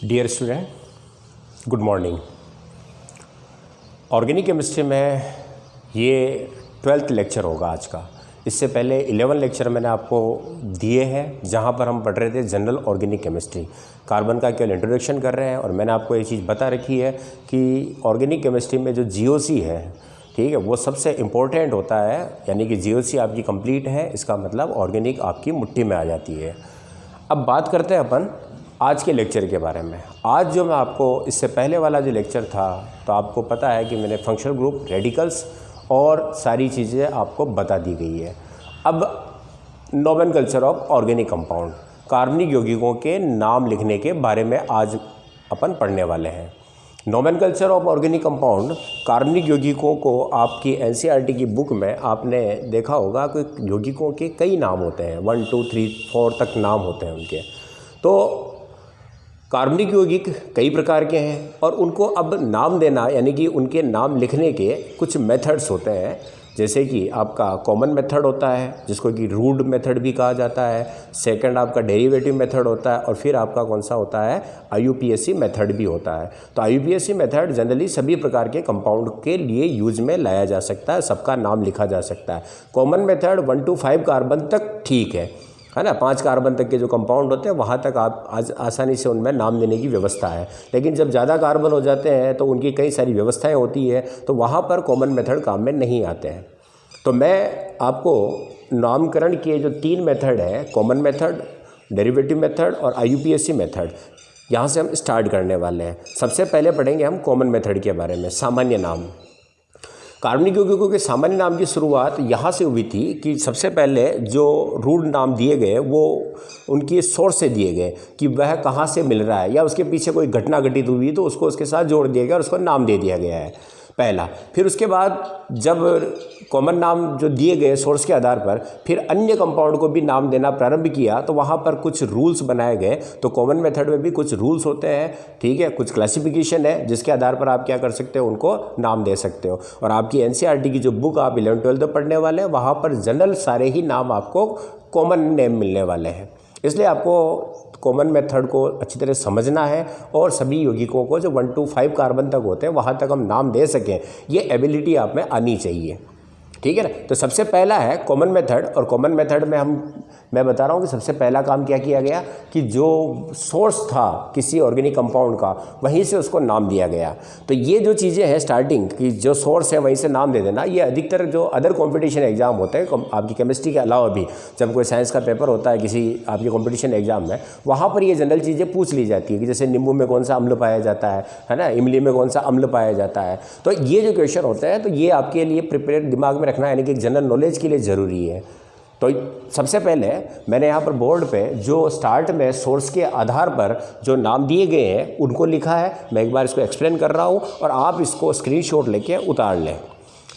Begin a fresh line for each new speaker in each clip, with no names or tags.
Dear student, good morning. Organic chemistry में ये 12th lecture होगा आज का। इससे पहले 11 लेक्चर मैंने आपको दिए हैं जहाँ पर हम पढ़ रहे थे जनरल ऑर्गेनिक केमिस्ट्री। कार्बन का केवल इंट्रोडक्शन कर रहे हैं और मैंने आपको ये चीज़ बता रखी है कि ऑर्गेनिक केमिस्ट्री में जो जीओसी है, ठीक है, वो सबसे इम्पोर्टेंट होता है। यानी कि जीओसी आपकी कंप्लीट है, इसका मतलब ऑर्गेनिक आपकी मुट्ठी में आ जाती है। अब बात करते हैं अपन आज के लेक्चर के बारे में। आज जो मैं आपको इससे पहले वाला जो लेक्चर था, तो आपको पता है कि मैंने फंक्शनल ग्रुप, रेडिकल्स और सारी चीज़ें आपको बता दी गई है। अब नोमेनक्लेचर ऑफ ऑर्गेनिक कंपाउंड, कार्बनिक यौगिकों के नाम लिखने के बारे में आज अपन पढ़ने वाले हैं। नोमेनक्लेचर ऑफ ऑर्गेनिक कंपाउंड, कार्बनिक यौगिकों को आपकी एनसीईआरटी की बुक में आपने देखा होगा कि यौगिकों के कई नाम होते हैं, 1 2 3 4 तक नाम होते हैं उनके। तो कार्बनिक यौगिक कई प्रकार के हैं और उनको अब नाम देना, यानी कि उनके नाम लिखने के कुछ मेथड्स होते हैं। जैसे कि आपका कॉमन मेथड होता है जिसको कि रूड मेथड भी कहा जाता है, सेकंड आपका डेरिवेटिव मेथड होता है और फिर आपका कौन सा होता है, आईयूपीएसी मेथड भी होता है। तो आईयूपीएसी मेथड जनरली सभी प्रकार के कंपाउंड के लिए यूज में लाया जा सकता है, सबका नाम लिखा जा सकता है। कॉमन मेथड 1 to 5 कार्बन तक ठीक है ना, 5 कार्बन तक के जो कंपाउंड होते हैं वहाँ तक आप आज आसानी से उनमें नाम देने की व्यवस्था है। लेकिन जब ज़्यादा कार्बन हो जाते हैं तो उनकी कई सारी व्यवस्थाएं होती है, तो वहाँ पर कॉमन मेथड काम में नहीं आते हैं। तो मैं आपको नामकरण के जो 3 मेथड है, कॉमन मेथड, डेरिवेटिव मेथड और आईयूपीएसी मेथड, यहाँ से हम स्टार्ट करने वाले हैं। सबसे पहले पढ़ेंगे हम कॉमन मेथड के बारे में, सामान्य नाम। कार्बनिक यौगिकों के सामान्य नाम की शुरुआत यहाँ से हुई थी कि सबसे पहले जो रूट नाम दिए गए वो उनकी सोर्स से दिए गए कि वह कहाँ से मिल रहा है या उसके पीछे कोई घटना घटित हुई तो उसको उसके साथ जोड़ दिया गया और उसको नाम दे दिया गया है पहला। फिर उसके बाद जब कॉमन नाम जो दिए गए सोर्स के आधार पर, फिर अन्य कंपाउंड को भी नाम देना प्रारंभ किया तो वहाँ पर कुछ रूल्स बनाए गए। तो कॉमन मेथड में भी कुछ रूल्स होते हैं, ठीक है, कुछ क्लासिफिकेशन है जिसके आधार पर आप क्या कर सकते हो, उनको नाम दे सकते हो। और आपकी एनसीईआरटी की जो बुक आप 11th-12th में पढ़ने वाले हैं वहाँ पर जनरल सारे ही नाम आपको कॉमन नेम मिलने वाले हैं। इसलिए आपको कॉमन मेथड को अच्छी तरह समझना है और सभी यौगिकों को जो 1 to 5 कार्बन तक होते हैं वहाँ तक हम नाम दे सकें, ये एबिलिटी आप में आनी चाहिए, ठीक है ना। तो सबसे पहला है कॉमन मेथड। और कॉमन मेथड में मैं बता रहा हूँ कि सबसे पहला काम क्या किया गया कि जो सोर्स था किसी ऑर्गेनिक कंपाउंड का, वहीं से उसको नाम दिया गया। तो ये जो चीज़ें हैं स्टार्टिंग की, जो सोर्स है वहीं से नाम दे देना, ये अधिकतर जो अदर कॉम्पिटिशन एग्जाम होते हैं आपकी केमिस्ट्री के अलावा भी, जब कोई साइंस का पेपर होता है किसी आपके कॉम्पिटिशन एग्जाम में, वहाँ पर ये जनरल चीज़ें पूछ ली जाती है कि जैसे नींबू में कौन सा अम्ल पाया जाता है ना, इमली में कौन सा अम्ल पाया जाता है। तो ये जो क्वेश्चन होते हैं तो ये आपके लिए प्रिपेयर दिमाग में रखना, यानी कि जनरल नॉलेज के लिए ज़रूरी है। तो सबसे पहले मैंने यहाँ पर बोर्ड पे जो स्टार्ट में सोर्स के आधार पर जो नाम दिए गए हैं उनको लिखा है। मैं एक बार इसको एक्सप्लेन कर रहा हूँ और आप इसको स्क्रीनशॉट लेके उतार लें।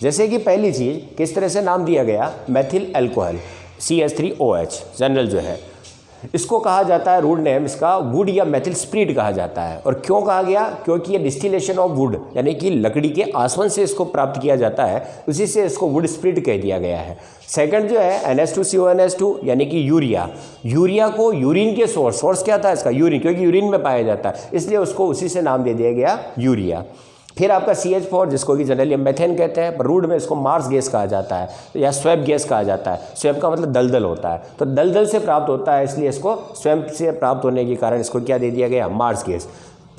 जैसे कि पहली चीज़ किस तरह से नाम दिया गया, मेथिल एल्कोहल CH3OH जनरल जो है, इसको कहा जाता है रूट नेम इसका वुड या मेथिल स्प्रिट कहा जाता है। और क्यों कहा गया, क्योंकि ये डिस्टिलेशन ऑफ वुड, यानी कि लकड़ी के आसवन से इसको प्राप्त किया जाता है, उसी से इसको वुड स्प्रिट कह दिया गया है। सेकंड जो है NH2CONH2 यानी कि यूरिया को यूरिन के सोर्स क्या था इसका, यूरिन, क्योंकि यूरिन में पाया जाता है इसलिए उसको उसी से नाम दे दिया गया यूरिया। फिर आपका CH4 जिसको कि जनरली मेथेन कहते हैं, पर रूड में इसको मार्स गैस कहा जाता है या स्वेप गैस कहा जाता है। स्वेप का मतलब दलदल होता है, तो दलदल से प्राप्त होता है इसलिए इसको स्वेप से प्राप्त होने के कारण इसको क्या दे दिया गया, मार्स गैस।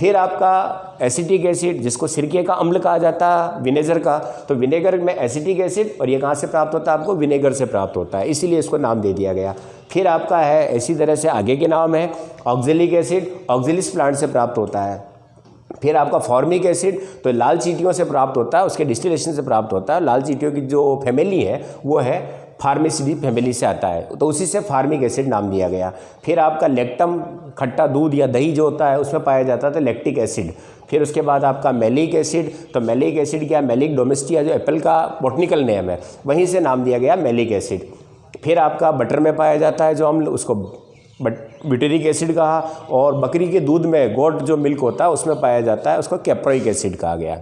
फिर आपका एसिटिक एसिड जिसको सिरके का अम्ल कहा जाता है, विनेगर का, तो विनेगर में एसिटिक एसिड, और ये कहाँ से प्राप्त होता है, आपको विनेगर से प्राप्त होता है, इसीलिए इसको नाम दे दिया गया। फिर आपका है इसी तरह से आगे के नाम है ऑक्जेलिक एसिड, ऑक्जेलिस प्लांट से प्राप्त होता है। फिर आपका फॉर्मिक एसिड तो लाल चींटियों से प्राप्त होता है, उसके डिस्टिलेशन से प्राप्त होता है। लाल चींटियों की जो फैमिली है वो है फार्मेसिडी फैमिली से आता है, तो उसी से फार्मिक एसिड नाम दिया गया। फिर आपका लेक्टम, खट्टा दूध या दही जो होता है उसमें पाया जाता था लैक्टिक एसिड। फिर उसके बाद आपका मैलिक एसिड, तो मैलिक एसिड क्या, मैलिक डोमेस्टिया जो एप्पल का बॉटनिकल नेम है, वहीं से नाम दिया गया मैलिक एसिड। फिर आपका बटर में पाया जाता है जो अम्ल, उसको ब्यूटेरिक एसिड कहा। और बकरी के दूध में गोट जो मिल्क होता है उसमें पाया जाता है, उसको कैप्रोइक एसिड कहा गया।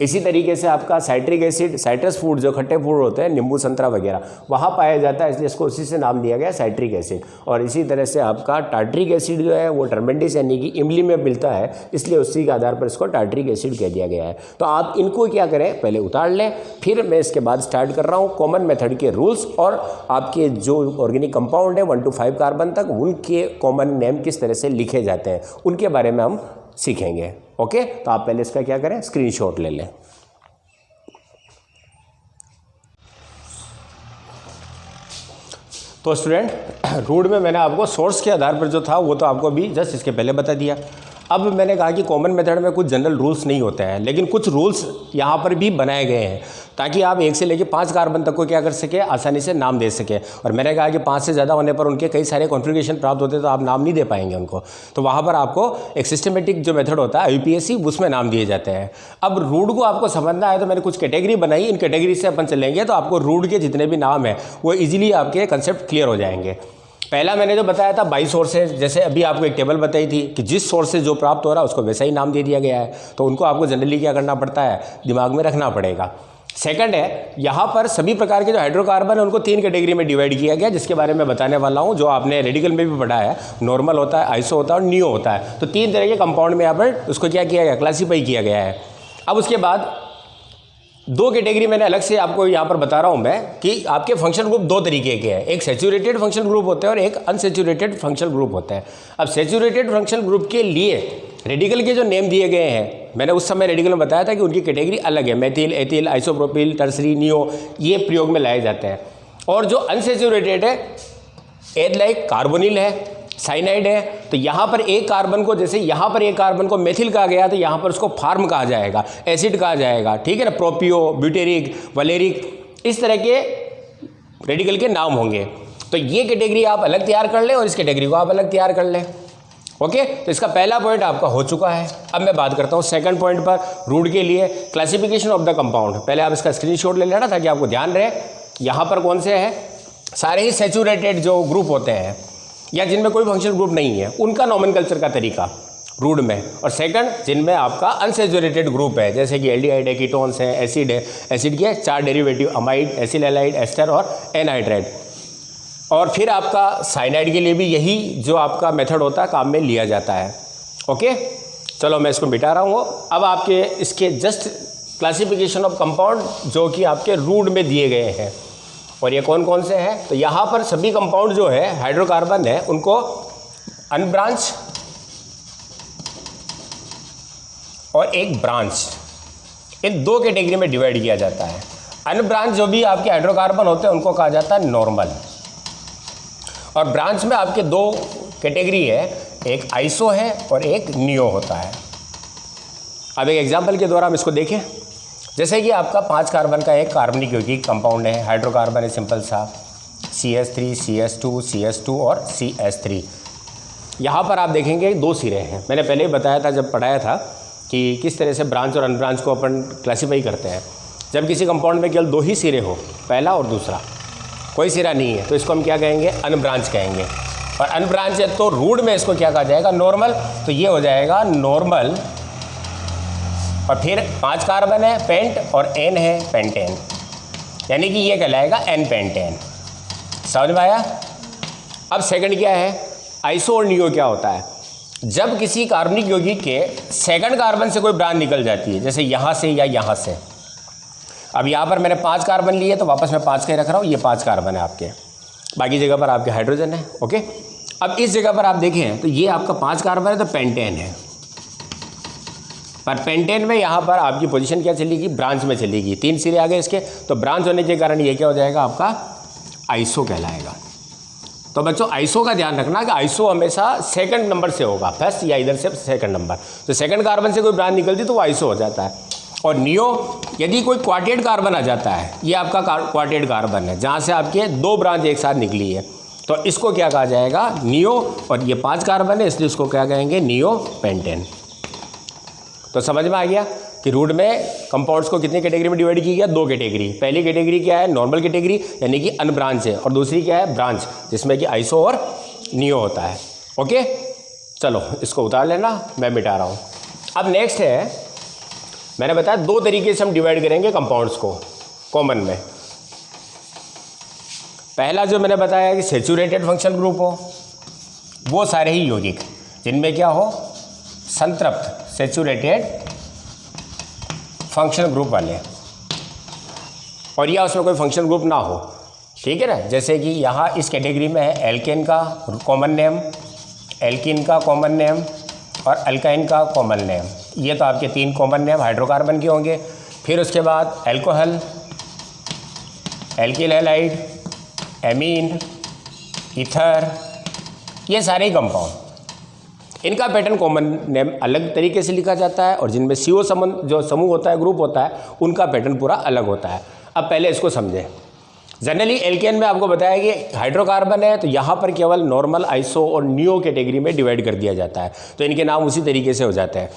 इसी तरीके से आपका साइट्रिक एसिड, साइट्रस फूड जो खट्टे फूड होते हैं, नींबू संतरा वगैरह, वहाँ पाया जाता है, इसलिए इसको उसी से नाम दिया गया साइट्रिक एसिड। और इसी तरह से आपका टार्ट्रिक एसिड जो है वो टर्मेंटिस यानी कि इमली में मिलता है, इसलिए उसी के आधार पर इसको टार्ट्रिक एसिड कह दिया गया है। तो आप इनको क्या करें, पहले उतार लें, फिर मैं इसके बाद स्टार्ट कर रहा हूँ कॉमन मेथड के रूल्स और आपके जो ऑर्गेनिक कंपाउंड है 1 to 5 कार्बन तक, उनके कॉमन नेम किस तरह से लिखे जाते हैं उनके बारे में हम सीखेंगे। ओके, तो आप पहले इसका क्या करें, स्क्रीनशॉट ले लें। तो स्टूडेंट, रूट में मैंने आपको सोर्स के आधार पर जो था वो तो आपको अभी जस्ट इसके पहले बता दिया। अब मैंने कहा कि कॉमन मेथड में कुछ जनरल रूल्स नहीं होते हैं, लेकिन कुछ रूल्स यहाँ पर भी बनाए गए हैं ताकि आप 1 से लेकर 5 कार्बन तक को क्या कर सके, आसानी से नाम दे सके। और मैंने कहा कि 5 से ज़्यादा होने पर उनके कई सारे कॉन्फ़िगरेशन प्राप्त होते हैं, तो आप नाम नहीं दे पाएंगे उनको। तो वहाँ पर आपको एक सिस्टमेटिक जो मेथड होता है IUPAC, उसमें नाम दिए जाते हैं। अब रूट को आपको समझना है तो मैंने कुछ कैटेगरी बनाई, इन कैटेगरी से अपन चलेंगे तो आपको रूट के जितने भी नाम हैं वो ईजिली आपके कंसेप्ट क्लियर हो जाएंगे। पहला मैंने जो बताया था बाई सोर्सेज, जैसे अभी आपको एक टेबल बताई थी कि जिस सोर्स से जो प्राप्त हो रहा है उसको वैसा ही नाम दे दिया गया है, तो उनको आपको जनरली क्या करना पड़ता है, दिमाग में रखना पड़ेगा। सेकंड है, यहाँ पर सभी प्रकार के जो हाइड्रोकार्बन है उनको 3 कैटेगरी में डिवाइड किया गया, जिसके बारे में बताने वाला हूँ, जो आपने रेडिकल में भी पढ़ा है। नॉर्मल होता है, आइसो होता है और नियो होता है। तो 3 तरह के कंपाउंड में यहाँ पर उसको क्या किया गया, क्लासीफाई किया गया है। अब उसके बाद 2 कैटेगरी मैंने अलग से आपको यहाँ पर बता रहा हूँ मैं कि आपके फंक्शनल ग्रुप 2 तरीके के हैं, एक सैचुरेटेड फंक्शनल ग्रुप होते हैं और एक अनसैचुरेटेड फंक्शनल ग्रुप होते हैं। अब सैचुरेटेड फंक्शनल ग्रुप के लिए रेडिकल के जो नेम दिए गए हैं, मैंने उस समय रेडिकल में बताया था कि उनकी कैटेगरी अलग है, methyl, ethyl, isopropyl, tertiary, neo, ये प्रयोग में लाए जाते हैं। और जो अनसैचुरेटेड है, एड लाइक कार्बोनिल है, साइनाइड है, तो यहाँ पर एक कार्बन को, जैसे यहाँ पर एक कार्बन को मेथिल कहा गया तो यहाँ पर उसको फार्म कहा जाएगा, एसिड कहा जाएगा, ठीक है ना, प्रोपियो, ब्यूटेरिक, वलेरिक, इस तरह के रेडिकल के नाम होंगे। तो ये कैटेगरी आप अलग तैयार कर लें और इस कैटेगरी को आप अलग तैयार कर लें। ओके, तो इसका पहला पॉइंट आपका हो चुका है। अब मैं बात करता हूँ सेकंड पॉइंट पर, रूट के लिए क्लासिफिकेशन ऑफ द कंपाउंड। पहले आप इसका स्क्रीनशॉट ले लेना ताकि आपको ध्यान रहे। यहाँ पर कौन से हैं, सारे ही सैचुरेटेड जो ग्रुप होते हैं या जिनमें कोई फंक्शनल ग्रुप नहीं है, उनका नॉमेनकल्चर का तरीका रूट में। और सेकंड, जिनमें आपका अनसैचुरेटेड ग्रुप है, जैसे कि एल्डिहाइड है, कीटोन्स है, एसिड है, एसिड के 4 derivative, amide, acyl halide, ester और एनहाइड्राइड। और फिर आपका साइनाइड के लिए भी यही जो आपका मेथड होता है काम में लिया जाता है। ओके, चलो मैं इसको मिटा रहा हूँ। अब आपके इसके जस्ट क्लासिफिकेशन ऑफ कंपाउंड जो कि आपके रूट में दिए गए हैं, और ये कौन कौन से हैं, तो यहाँ पर सभी कंपाउंड जो है हाइड्रोकार्बन है उनको अनब्रांच और एक ब्रांच, इन 2 कैटेगरी में डिवाइड किया जाता है। अनब्रांच जो भी आपके हाइड्रोकार्बन होते हैं उनको कहा जाता है नॉर्मल, और ब्रांच में आपके 2 कैटेगरी है, एक आइसो है और एक नियो होता है। अब एक एग्जाम्पल के द्वारा हम इसको देखें, जैसे कि आपका 5 कार्बन का एक कार्बनिक यौगिक कंपाउंड है, हाइड्रोकार्बन है सिंपल सा, CH3, CS2, CS2 और CH3। यहाँ पर आप देखेंगे 2 सिरे हैं। मैंने पहले ही बताया था जब पढ़ाया था कि किस तरह से ब्रांच और अनब्रांच को अपन क्लासीफाई करते हैं। जब किसी कंपाउंड में केवल 2 ही सिरे हो, पहला और दूसरा, कोई सिरा नहीं है, तो इसको हम क्या कहेंगे, अनब्रांच कहेंगे। और अनब्रांच है तो रूट में इसको क्या कहा जाएगा, नॉर्मल। तो ये हो जाएगा नॉर्मल, और फिर 5 कार्बन है, पेंट, और N है पेंटेन, यानी कि ये कहलाएगा N पेंटेन। समझ में आया। अब सेकंड क्या है, आइसो और नियो क्या होता है, जब किसी कार्बनिक यौगिक के सेकंड कार्बन से कोई ब्रांच निकल जाती है, जैसे यहाँ से या यहाँ से। अब यहाँ पर मैंने 5 कार्बन लिए तो वापस मैं 5 के रख रहा हूँ, ये 5 कार्बन है आपके, बाकी जगह पर आपके हाइड्रोजन है। ओके, अब इस जगह पर आप देखें तो ये आपका 5 कार्बन है तो पेंटेन है, पर पेंटेन में यहाँ पर आपकी पोजीशन क्या चलेगी, ब्रांच में चलेगी। 3 सिरे आ गए इसके, तो ब्रांच होने के कारण ये क्या हो जाएगा, आपका आइसो कहलाएगा। तो बच्चों आइसो का ध्यान रखना कि आइसो हमेशा सेकंड नंबर से होगा, फर्स्ट या इधर से सेकंड नंबर। तो सेकंड कार्बन से कोई ब्रांच निकलती तो वो आइसो हो जाता है। और नियो, यदि कोई क्वार्टेट कार्बन आ जाता है, ये आपका क्वार्टेट कार्बन है जहाँ से आपके 2 ब्रांच एक साथ निकली है, तो इसको क्या कहा जाएगा, नियो। और ये 5 कार्बन है इसलिए इसको क्या कहेंगे, नियो पेंटेन। तो समझ में आ गया कि रूट में कंपाउंड्स को कितनी कैटेगरी में डिवाइड किया गया, 2 कैटेगरी। पहली कैटेगरी क्या है, नॉर्मल कैटेगरी यानी कि अनब्रांच है, और दूसरी क्या है, ब्रांच, जिसमें कि आइसो और नियो होता है। ओके, चलो इसको उतार लेना, मैं मिटा रहा हूँ। अब नेक्स्ट है मैंने बताया 2 तरीके से हम डिवाइड करेंगे कंपाउंड्स को कॉमन में। पहला जो मैंने बताया कि सैचुरेटेड फंक्शनल ग्रुप हो, वो सारे ही यौगिक जिनमें क्या हो, संतृप्त सैचुरेटेड फंक्शनल ग्रुप वाले, और या उसमें कोई फंक्शनल ग्रुप ना हो, ठीक है ना। जैसे कि यहाँ इस कैटेगरी में है एल्केन का कॉमन नेम, एल्कीन का कॉमन नेम और अल्काइन का कॉमन नेम। ये तो आपके 3 कॉमन नेम हाइड्रोकार्बन के होंगे। फिर उसके बाद alcohol, alkyl halide, amine, ether, ये सारे ही कंपाउंड, इनका पैटर्न कॉमन नेम अलग तरीके से लिखा जाता है, और जिनमें CO संबंध जो समूह होता है, ग्रुप होता है, उनका पैटर्न पूरा अलग होता है। अब पहले इसको समझें। जनरली एल्केन में आपको बताया कि हाइड्रोकार्बन है तो यहाँ पर केवल नॉर्मल, आइसो और नियो कैटेगरी में डिवाइड कर दिया जाता है, तो इनके नाम उसी तरीके से हो जाते हैं,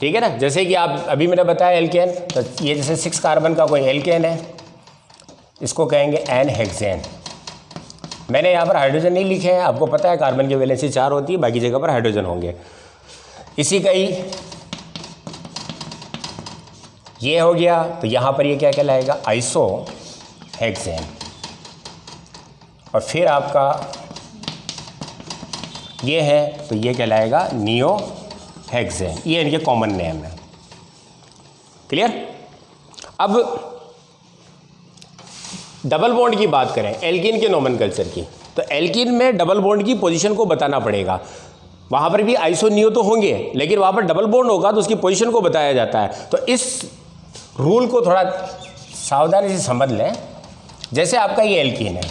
ठीक है ना। जैसे कि आप अभी मैंने बताया एल्केन, तो ये जैसे 6 कार्बन का कोई एल्केन है, इसको कहेंगे एन हेक्सेन। मैंने यहाँ पर हाइड्रोजन नहीं लिखे हैं, आपको पता है कार्बन की वैलेंसी 4 होती है, बाकी जगह पर हाइड्रोजन होंगे। इसी का ही ये हो गया, तो यहाँ पर ये क्या कहलाएगा, आइसो हेक्सेन। और फिर आपका ये है तो ये कहलाएगा नियो हेक्सेन। ये इनके कॉमन नेम है। क्लियर। अब डबल बॉन्ड की बात करें एल्कीन के नोमेनकल्चर की, तो एल्कीन में डबल बॉन्ड की पोजीशन को बताना पड़ेगा। वहाँ पर भी आइसो नियो तो होंगे, लेकिन वहाँ पर डबल बॉन्ड होगा तो उसकी पोजीशन को बताया जाता है। तो इस रूल को थोड़ा सावधानी से समझ लें। जैसे आपका ये एल्कीन है,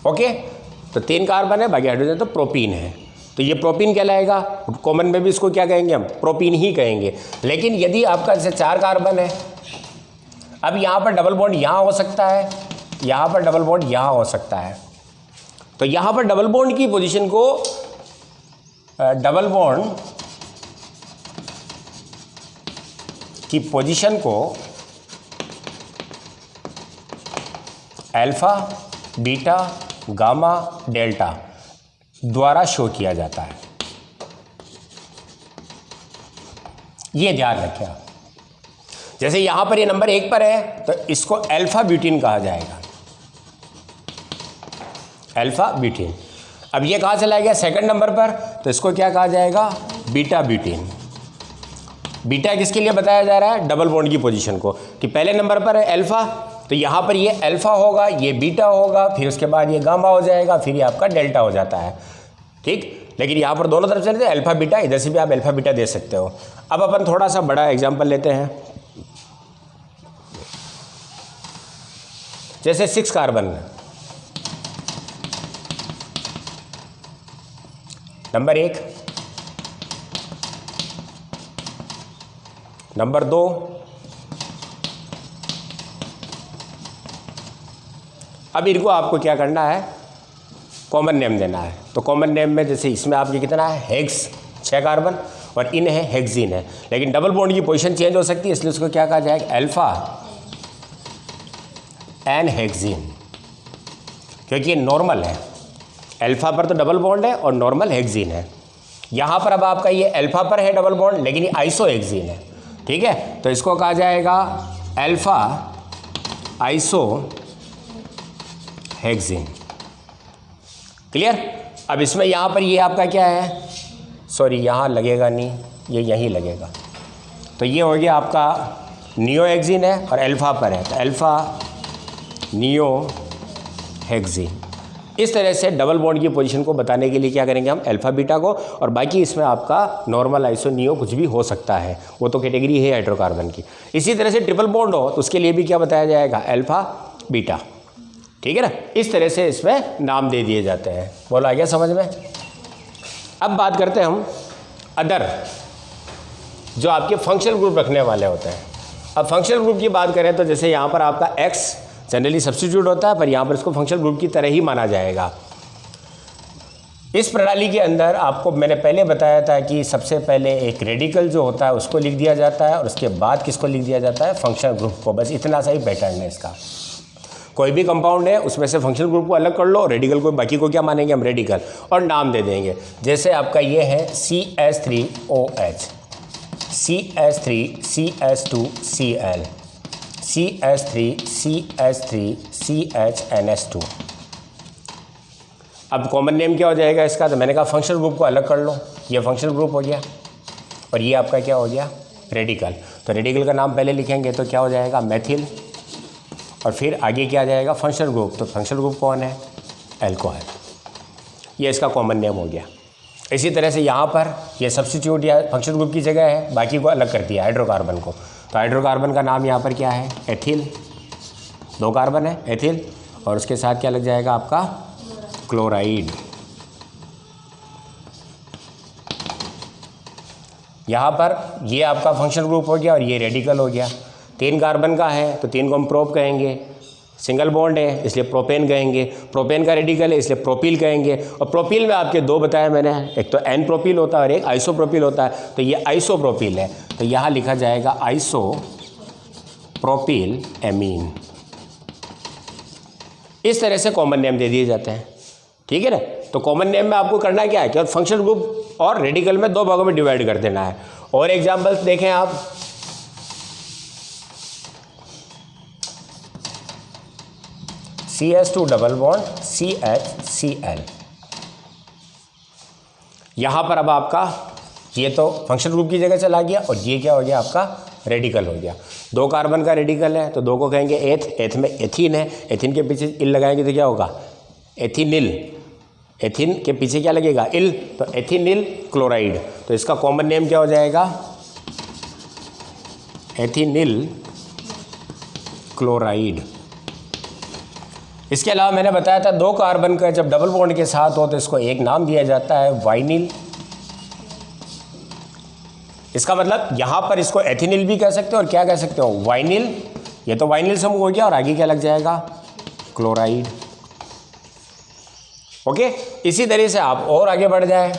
ओके, तो 3 कार्बन है, बाकी हाइड्रोजन, तो प्रोपीन है, तो ये प्रोपीन कहलाएगा। कॉमन में भी इसको क्या कहेंगे हम, प्रोपीन ही कहेंगे। लेकिन यदि आपका जैसे 4 कार्बन है, अब यहाँ पर डबल बॉन्ड यहाँ हो सकता है, यहाँ पर डबल बॉन्ड यहाँ हो सकता है, तो यहाँ पर डबल बॉन्ड की पोजीशन को अल्फा, बीटा, गामा, डेल्टा द्वारा शो किया जाता है। ये ध्यान रखें आप। जैसे यहां पर ये नंबर 1 पर है तो इसको अल्फा ब्यूटीन कहा जाएगा, अल्फा ब्यूटीन। अब ये कहाँ चला गया सेकंड नंबर पर, तो इसको क्या कहा जाएगा, बीटा ब्यूटीन। बीटा किसके लिए बताया जा रहा है, डबल बॉन्ड की पोजीशन को, कि पहले नंबर पर है अल्फा, तो यहाँ पर ये अल्फा होगा, ये बीटा होगा, फिर उसके बाद ये गामा हो जाएगा, फिर ये आपका डेल्टा हो जाता है, ठीक। लेकिन यहाँ पर दोनों तरफ से लेते हैं अल्फा बीटा, इधर से भी आप अल्फा बीटा दे सकते हो। अब अपन थोड़ा सा बड़ा एग्जाम्पल लेते हैं। जैसे 6 कार्बन, नंबर 1, नंबर 2, अब इनको आपको क्या करना है, कॉमन नेम देना है। तो कॉमन नेम में जैसे इसमें आपके कितना है, हेक्स 6 कार्बन, और इन है हेक्सीन है, लेकिन डबल बॉन्ड की पोजीशन चेंज हो सकती है, इसलिए उसको क्या कहा जाएगा, अल्फा एन हेक्सीन, क्योंकि ये नॉर्मल है। अल्फा पर तो डबल बॉन्ड है और नॉर्मल हेक्सीन है। यहाँ पर अब आपका ये अल्फा पर है डबल बॉन्ड, लेकिन ये आइसो हेक्सीन है, ठीक है, तो इसको कहा जाएगा अल्फा आइसो हेक्सीन। क्लियर। अब इसमें यहाँ पर ये आपका क्या है, सॉरी यहाँ लगेगा नहीं, ये यहीं लगेगा, तो ये हो गया आपका नियो हेक्सीन है और अल्फा पर है, तो अल्फा नियो हेक्सीन। इस तरह से डबल बॉन्ड की पोजीशन को बताने के लिए क्या करेंगे हम, अल्फा बीटा को, और बाकी इसमें आपका नॉर्मल आइसो नियो कुछ भी हो सकता है, वो तो कैटेगरी है हाइड्रोकार्बन की। इसी तरह से ट्रिपल बॉन्ड हो तो उसके लिए भी क्या बताया जाएगा, अल्फा बीटा, ठीक है ना। इस तरह से इसमें नाम दे दिए जाते हैं। बोलो आ गया समझ में। अब बात करते हैं हम अदर, जो आपके फंक्शनल ग्रुप रखने वाले होते हैं। अब फंक्शनल ग्रुप की बात करें तो जैसे यहाँ पर आपका एक्स जनरली सब्स्टिट्यूट होता है, पर यहाँ पर इसको फंक्शनल ग्रुप की तरह ही माना जाएगा। इस प्रणाली के अंदर आपको मैंने पहले बताया था कि सबसे पहले एक रेडिकल जो होता है उसको लिख दिया जाता है, और उसके बाद किसको लिख दिया जाता है, फंक्शनल ग्रुप को। बस इतना सा ही पैटर्न है इसका। कोई भी कंपाउंड है उसमें से फंक्शनल ग्रुप को अलग कर लो, रेडिकल को, बाकी को क्या मानेंगे हम, रेडिकल, और नाम दे देंगे। जैसे आपका ये है CH3OH, CH3CH2Cl, CH3CH3CHNS2। अब कॉमन नेम क्या हो जाएगा इसका, तो मैंने कहा फंक्शनल ग्रुप को अलग कर लो, ये फंक्शनल ग्रुप हो गया और ये आपका क्या हो गया, रेडिकल। तो रेडिकल का नाम पहले लिखेंगे तो क्या हो जाएगा, मेथिल, और फिर आगे क्या आ जाएगा, फंक्शनल ग्रुप। तो फंक्शनल ग्रुप कौन है, एल्कोहल। ये इसका कॉमन नेम हो गया। इसी तरह से यहाँ पर ये सब्स्टिट्यूट या फंक्शनल ग्रुप की जगह है, बाकी को अलग कर दिया हाइड्रोकार्बन को। तो हाइड्रोकार्बन का नाम यहाँ पर क्या है, एथिल, 2 कार्बन है एथिल, और उसके साथ क्या लग जाएगा आपका, क्लोराइड। यहाँ पर ये आपका फंक्शनल ग्रुप हो गया और ये रेडिकल हो गया। 3 कार्बन का है तो 3 को हम प्रोप कहेंगे, सिंगल बॉन्ड है इसलिए प्रोपेन कहेंगे, प्रोपेन का रेडिकल है इसलिए प्रोपिल कहेंगे। और प्रोपिल में आपके 2 बताया मैंने, एक तो एन प्रोपिल होता है और एक आइसोप्रोपिल होता है। तो ये आइसोप्रोपिल है, तो यहाँ लिखा जाएगा आइसोप्रोपिल एमीन। इस तरह से कॉमन नेम दे दिए जाते हैं, ठीक है ना। तो कॉमन नेम में आपको करना क्या है कि फंक्शनल ग्रुप और रेडिकल में 2 भागों में डिवाइड कर देना है। और एग्जाम्पल्स देखें आप, CH2 डबल बॉन्ड CHCl। यहां पर अब आपका ये तो फंक्शनल ग्रुप की जगह चला गया और ये क्या हो गया आपका, रेडिकल हो गया। 2 कार्बन का रेडिकल है तो 2 को कहेंगे एथ, एथ में एथीन है, एथीन के पीछे इल लगाएंगे तो क्या होगा, एथिनिल। एथिन के पीछे क्या लगेगा, इल, तो एथिनिल क्लोराइड। तो इसका कॉमन नेम क्या हो जाएगा, एथिनिल क्लोराइड। इसके अलावा मैंने बताया था 2 कार्बन का जब डबल बॉन्ड के साथ हो तो इसको एक नाम दिया जाता है, वाइनिल। इसका मतलब यहाँ पर इसको एथिनिल भी कह सकते हो और क्या कह सकते हो, वाइनिल। ये तो वाइनिल समूह हो गया और आगे क्या लग जाएगा, क्लोराइड। ओके, इसी तरह से आप और आगे बढ़ जाए।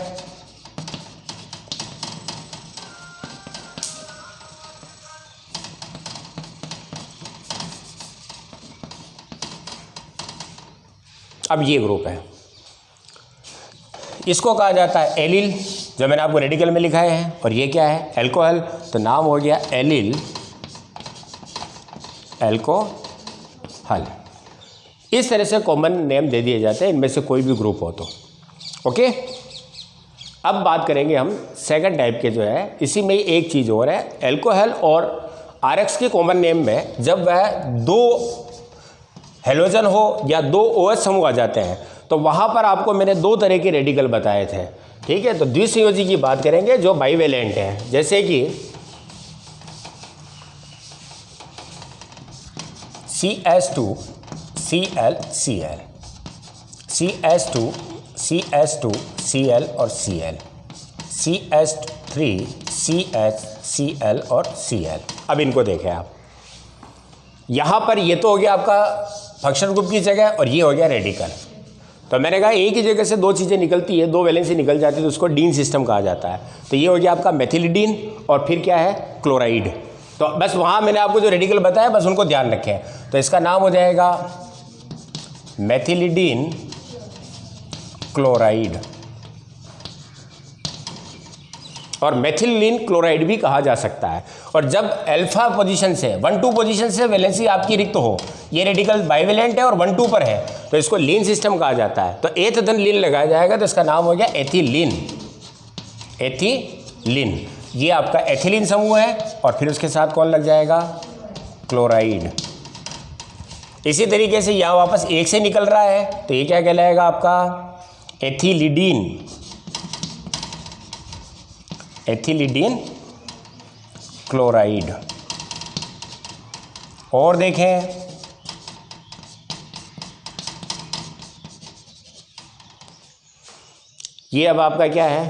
अब ये ग्रुप है, इसको कहा जाता है एलिल, जो मैंने आपको रेडिकल में लिखा है। और ये क्या है, एल्कोहल। तो नाम हो गया एलिल एल्कोहल। इस तरह से कॉमन नेम दे दिए जाते हैं इनमें से कोई भी ग्रुप हो तो। ओके, अब बात करेंगे हम सेकंड टाइप के जो है, इसी में एक चीज़ और है, एल्कोहल और आरएक्स के कॉमन नेम में जब वह 2 हेलोजन हो या 2 OH समूह आ जाते हैं तो वहाँ पर आपको मैंने 2 तरह के रेडिकल बताए थे, ठीक है। तो द्विसंयोजी की बात करेंगे जो बाइवेलेंट है, जैसे कि CH2ClCl, CH2CH2Cl और Cl, CH3CHCl और Cl। अब इनको देखें आप, यहाँ पर ये तो हो गया आपका फंक्शनल ग्रुप की जगह और ये हो गया रेडिकल। तो मैंने कहा एक ही जगह से 2 चीज़ें निकलती है, 2 वैलेंसी निकल जाती है तो उसको डीन सिस्टम कहा जाता है। तो ये हो गया आपका मेथिलिडीन और फिर क्या है, क्लोराइड। तो बस वहाँ मैंने आपको जो रेडिकल बताया बस उनको ध्यान रखें। तो इसका नाम हो जाएगा मेथिलिडीन क्लोराइड, और मेथिलीन क्लोराइड भी कहा जा सकता है। और जब अल्फा पोजीशन से 1-2 पोजीशन से वैलेंसी आपकी रिक्त हो, ये रेडिकल बाइवेलेंट है और 1-2 पर है, तो इसको लीन सिस्टम कहा जाता है। तो एथ धन लीन लगाया जाएगा तो इसका नाम हो गया एथिलीन। एथिलीन, ये आपका एथिलीन समूह है और फिर उसके साथ कौन लग जाएगा, क्लोराइड। इसी तरीके से यहाँ वापस एक से निकल रहा है तो ये क्या कहलाएगा आपका, एथिलीडीन। एथिलीडीन क्लोराइड। और देखें, ये अब आपका क्या है,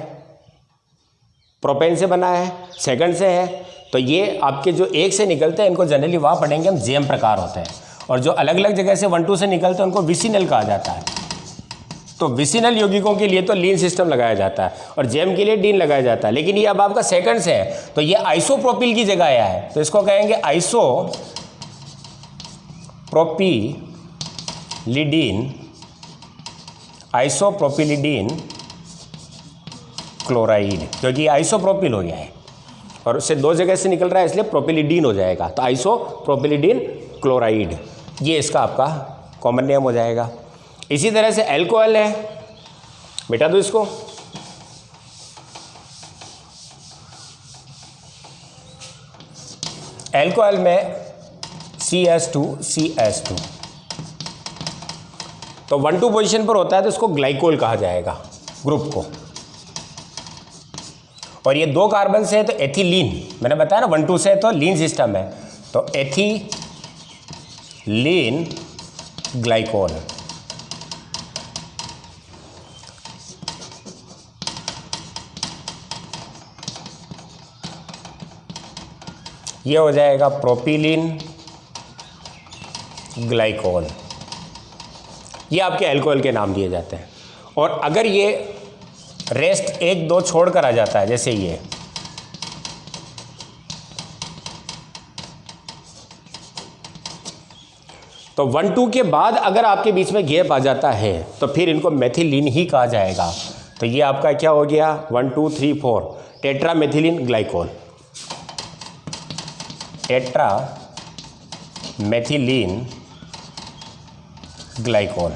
प्रोपेन से बना है, सेकंड से है। तो ये आपके जो एक से निकलते हैं इनको जनरली वहाँ पढ़ेंगे हम जेम प्रकार होते हैं, और जो अलग अलग जगह से 1-2 से निकलते हैं उनको विसिनल कहा जाता है। तो विसिनल यौगिकों के लिए तो लीन सिस्टम लगाया जाता है और जेम के लिए डीन लगाया जाता है। लेकिन ये अब आपका सेकंड से है तो ये आइसोप्रोपिल की जगह आया है, तो इसको कहेंगे आइसोप्रोपिलिडीन क्लोराइड, क्योंकि आइसोप्रोपिल हो गया है। और उससे 2 जगह से निकल रहा है, इसलिए प्रोपिलिडीन हो जाएगा। तो आइसोप्रोपिलिडीन क्लोराइड, ये इसका आपका कॉमन नेम हो जाएगा। इसी तरह से एल्कोहल है, मिटा दो इसको। एल्कोहल में CS2 तो 1-2 पोजीशन पर होता है तो इसको ग्लाइकोल कहा जाएगा ग्रुप को। और ये 2 कार्बन से है तो एथिलीन, मैंने बताया ना 1-2 से है तो लीन सिस्टम है, तो एथिलीन ग्लाइकोल। ये हो जाएगा प्रोपिलीन ग्लाइकोल। ये आपके अल्कोहल के नाम दिए जाते हैं। और अगर ये रेस्ट 1-2 छोड़कर आ जाता है, जैसे ये तो 1-2 के बाद अगर आपके बीच में गैप आ जाता है तो फिर इनको मेथिलीन ही कहा जाएगा। तो ये आपका क्या हो गया 1 2 3 4 tetra methylene glycol, tetra methylene glycol.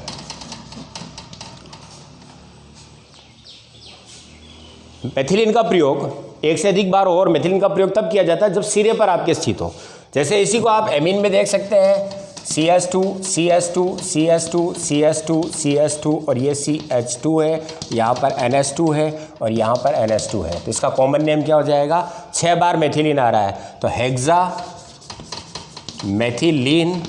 Methylene का प्रयोग एक से अधिक बार हो, और मेथिलीन का प्रयोग तब किया जाता है जब सिरे पर आपके स्थित हो। जैसे इसी को आप एमीन में देख सकते हैं, CS2 CS2 CS2 CS2 CS2 और ये CH2 है, यहाँ पर NH2 है और यहाँ पर NH2 है। तो इसका कॉमन नेम क्या हो जाएगा, 6 बार मेथिलीन आ रहा है तो हेक्सा मेथिलीन